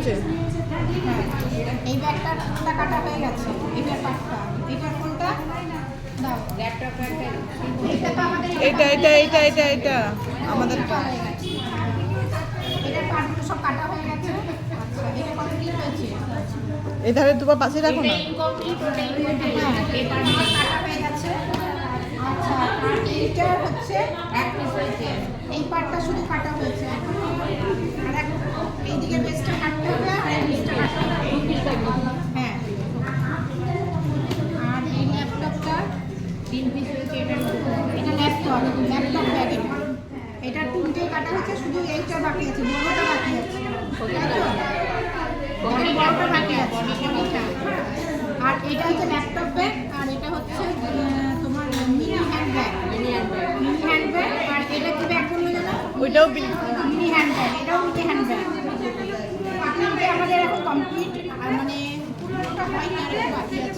হয়েছে। এই ব্যাগটার কোনটা কাটা হয়ে গেছে, এটার পাটটা, এটার কোনটা দাও ল্যাপটপ ব্যাগটা, এটা তো আমাদের এটা আমাদের হয়ে গেছে, এটার পাটগুলো সব কাটা হয়ে গেছে। আচ্ছা, এটা কমপ্লিট হয়েছে, এই ধারে দুবার পাশে রাখো না। ইনকমপ্লিট, ওটা ইনকমপ্লিট, এই পাটগুলো কাটা হয়ে গেছে। আচ্ছা, আর এইটা হচ্ছে এক পিস হয়েছে, এই পাটটা শুধু কাটা হয়েছে, আর এক এইদিকে বেসটা কাটতে হবে, আর এই পিসটা কাটতে হবে, হ্যাঁ। আর এই ল্যাপটপটা 3 পিস হয়েছে, এটা ল্যাপটপ ব্যাগ, এটা 3টে কাটা হয়েছে, শুধু এইটা বাকি আছে, বড়টা বাকি আছে, তাই তো? বড়টা বাকি আছে, আর এটা হচ্ছে ল্যাপটপ ব্যাগ, আর এটা হচ্ছে তোমার মিনি হ্যান্ড ব্যাগ, আর এটা কি ব্যাগ বললো জানো? ওইটাও মিনি হ্যান্ড ব্যাগ, এটাও মিনি হ্যান্ড ব্যাগ। তিনটে আমাদের এখন কমপ্লিট, আর মানে পুরোটা হয়নি, আর একটু বাকি আছে।